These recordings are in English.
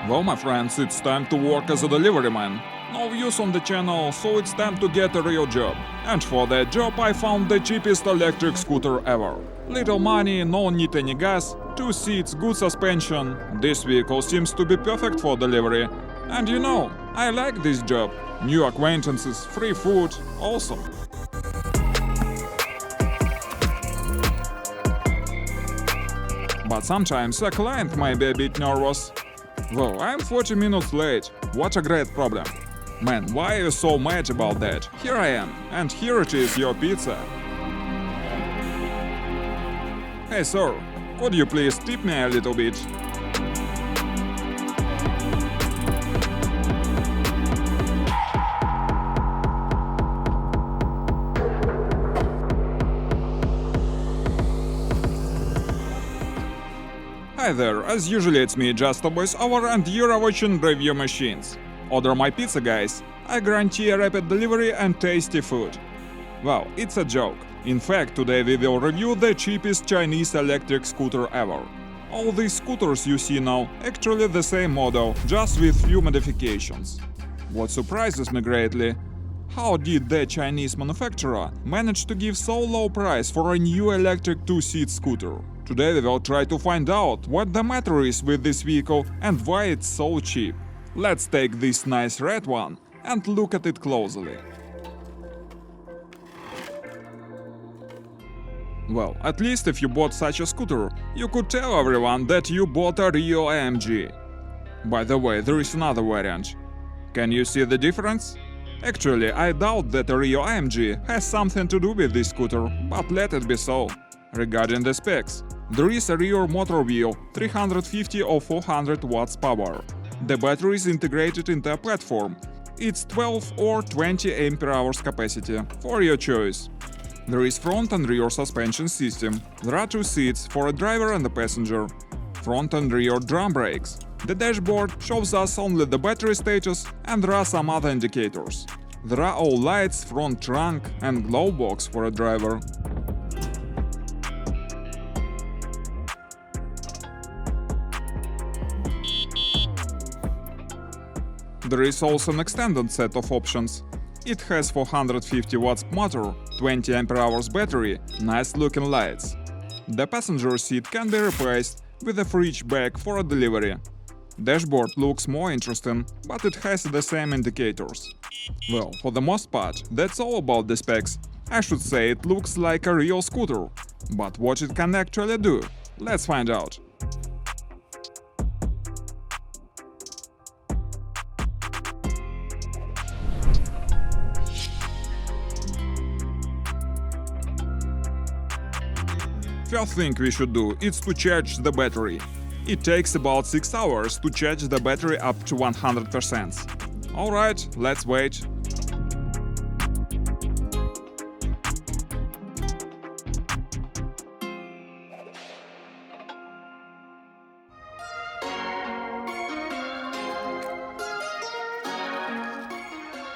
Well, my friends, it's time to work as a delivery man. No views on the channel, so it's time to get a real job. And for that job I found the cheapest electric scooter ever. Little money, no need any gas, 2 seats, good suspension. This vehicle seems to be perfect for delivery. And you know, I like this job. New acquaintances, free food, awesome. But sometimes a client might be a bit nervous. Well, I'm 40 minutes late. What a great problem. Man, why are you so mad about that? Here I am, and here it is, your pizza. Hey sir, could you please tip me a little bit? Hi there, as usually it's me, Just a voiceover, and you're watching Review Machines. Order my pizza, guys. I guarantee a rapid delivery and tasty food. Well, it's a joke. In fact, today we will review the cheapest Chinese electric scooter ever. All these scooters you see now, actually the same model, just with few modifications. What surprises me greatly, how did the Chinese manufacturer manage to give so low price for a new electric 2-seat scooter? Today we will try to find out what the matter is with this vehicle and why it's so cheap. Let's take this nice red one and look at it closely. Well, at least if you bought such a scooter, you could tell everyone that you bought a real AMG. By the way, there is another variant. Can you see the difference? Actually, I doubt that a real AMG has something to do with this scooter, but let it be so. Regarding the specs, there is a rear motor wheel, 350 or 400 watts power. The battery is integrated into a platform. It's 12 or 20 ampere-hours capacity, for your choice. There is front and rear suspension system. There are 2 seats for a driver and a passenger. Front and rear drum brakes. The dashboard shows us only the battery status, and there are some other indicators. There are all lights, front trunk and glove box for a driver. There is also an extended set of options. It has 450 watts motor, 20 ampere-hours battery, nice looking lights. The passenger seat can be replaced with a fridge bag for a delivery. Dashboard looks more interesting, but it has the same indicators. Well, for the most part, that's all about the specs. I should say it looks like a real scooter. But what it can actually do? Let's find out. First thing we should do is to charge the battery. It takes about 6 hours to charge the battery up to 100%. Alright, let's wait.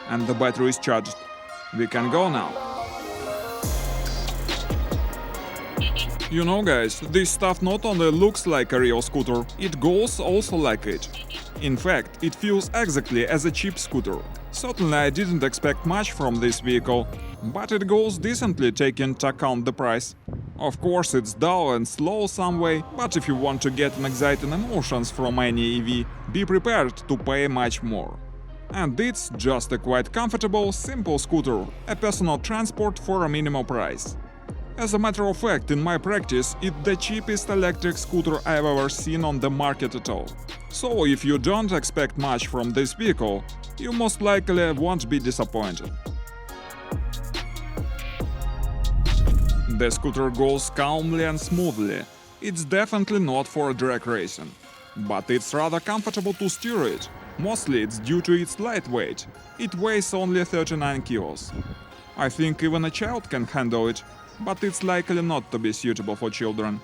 And the battery is charged. We can go now. You know, guys, this stuff not only looks like a real scooter, it goes also like it. In fact, it feels exactly as a cheap scooter. Certainly I didn't expect much from this vehicle, but it goes decently taking into account the price. Of course, it's dull and slow some way, but if you want to get an exciting emotions from any EV, be prepared to pay much more. And it's just a quite comfortable, simple scooter, a personal transport for a minimal price. As a matter of fact, in my practice, it's the cheapest electric scooter I've ever seen on the market at all. So if you don't expect much from this vehicle, you most likely won't be disappointed. The scooter goes calmly and smoothly. It's definitely not for drag racing. But it's rather comfortable to steer it. Mostly it's due to its lightweight. It weighs only 39 kilos. I think even a child can handle it, but it's likely not to be suitable for children.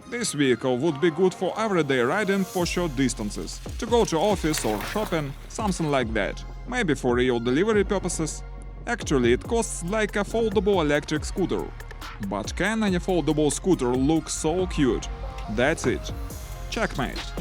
This vehicle would be good for everyday riding for short distances, to go to office or shopping, something like that, maybe for real delivery purposes. Actually, it costs like a foldable electric scooter. But can any foldable scooter look so cute? That's it. Checkmate.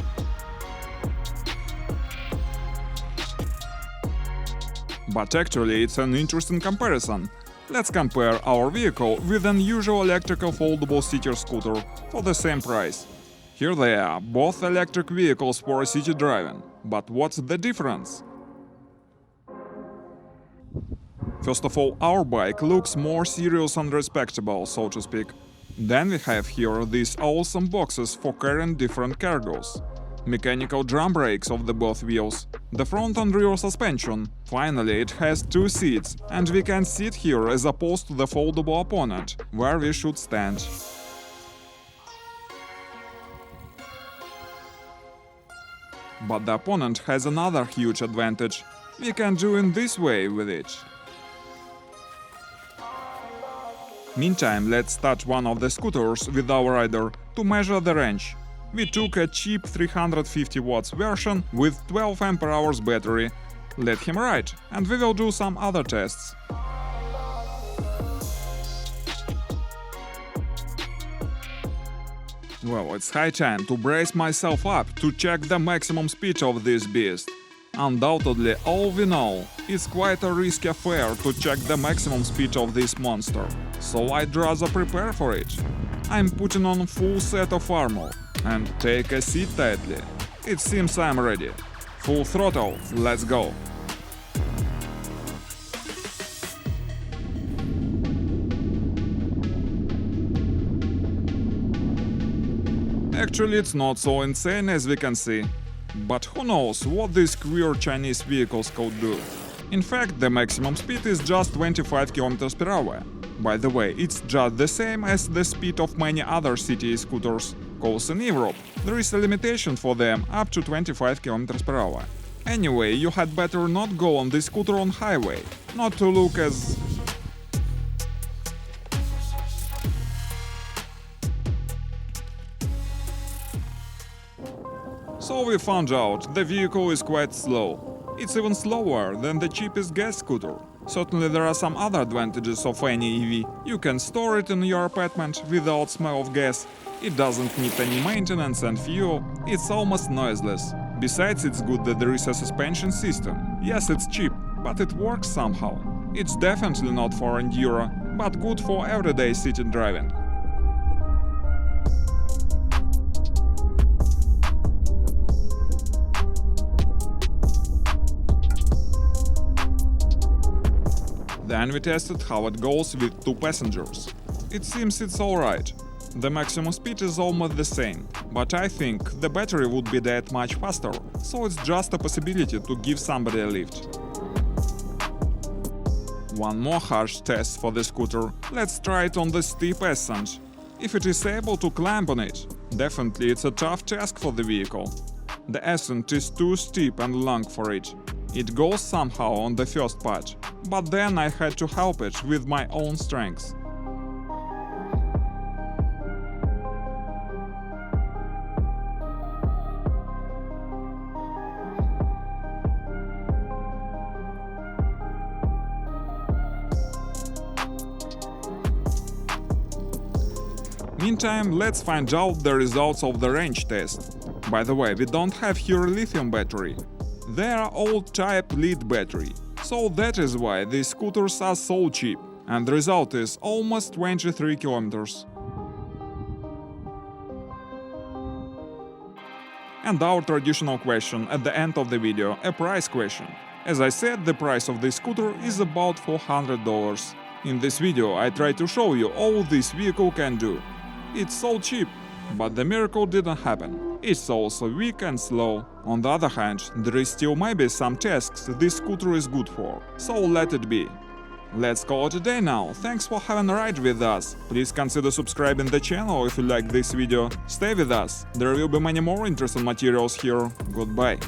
But actually it's an interesting comparison. Let's compare our vehicle with an usual electrical foldable city scooter for the same price. Here they are, both electric vehicles for city driving. But what's the difference? First of all, our bike looks more serious and respectable, so to speak. Then we have here these awesome boxes for carrying different cargoes. Mechanical drum brakes of the both wheels, the front and rear suspension. Finally, it has 2 seats, and we can sit here as opposed to the foldable opponent, where we should stand. But the opponent has another huge advantage. We can do in this way with it. Meantime, let's touch one of the scooters with our rider to measure the range. We took a cheap 350 watts version with 12 ampere-hours battery. Let him ride, and we will do some other tests. Well, it's high time to brace myself up to check the maximum speed of this beast. Undoubtedly, all we know, it's quite a risky affair to check the maximum speed of this monster, so I'd rather prepare for it. I'm putting on a full set of armor, and take a seat tightly. It seems I'm ready. Full throttle, let's go. Actually, it's not so insane as we can see. But who knows what these queer Chinese vehicles could do. In fact, the maximum speed is just 25 km per hour. By the way, it's just the same as the speed of many other city scooters. Cause in Europe, there is a limitation for them up to 25 km per hour. Anyway, you had better not go on this scooter on highway, not to look as... So we found out the vehicle is quite slow. It's even slower than the cheapest gas scooter. Certainly there are some other advantages of any EV. You can store it in your apartment without smell of gas. It doesn't need any maintenance and fuel. It's almost noiseless. Besides, it's good that there is a suspension system. Yes, it's cheap, but it works somehow. It's definitely not for enduro, but good for everyday city driving. Then we tested how it goes with 2 passengers. It seems it's alright. The maximum speed is almost the same, but I think the battery would be that much faster, so it's just a possibility to give somebody a lift. One more harsh test for the scooter. Let's try it on the steep ascent. If it is able to climb on it, definitely it's a tough task for the vehicle. The ascent is too steep and long for it. It goes somehow on the first part, but then I had to help it with my own strength. Meantime, let's find out the results of the range test. By the way, we don't have here lithium battery. They are old-type lead battery, so that is why these scooters are so cheap, and the result is almost 23 kilometers. And our traditional question at the end of the video, a price question. As I said, the price of this scooter is about $400. In this video I try to show you all this vehicle can do. It's so cheap, but the miracle didn't happen. It's also weak and slow. On the other hand, there is still maybe some tasks this scooter is good for, so let it be. Let's call it a day now. Thanks for having a ride with us. Please consider subscribing the channel if you like this video. Stay with us. There will be many more interesting materials here. Goodbye.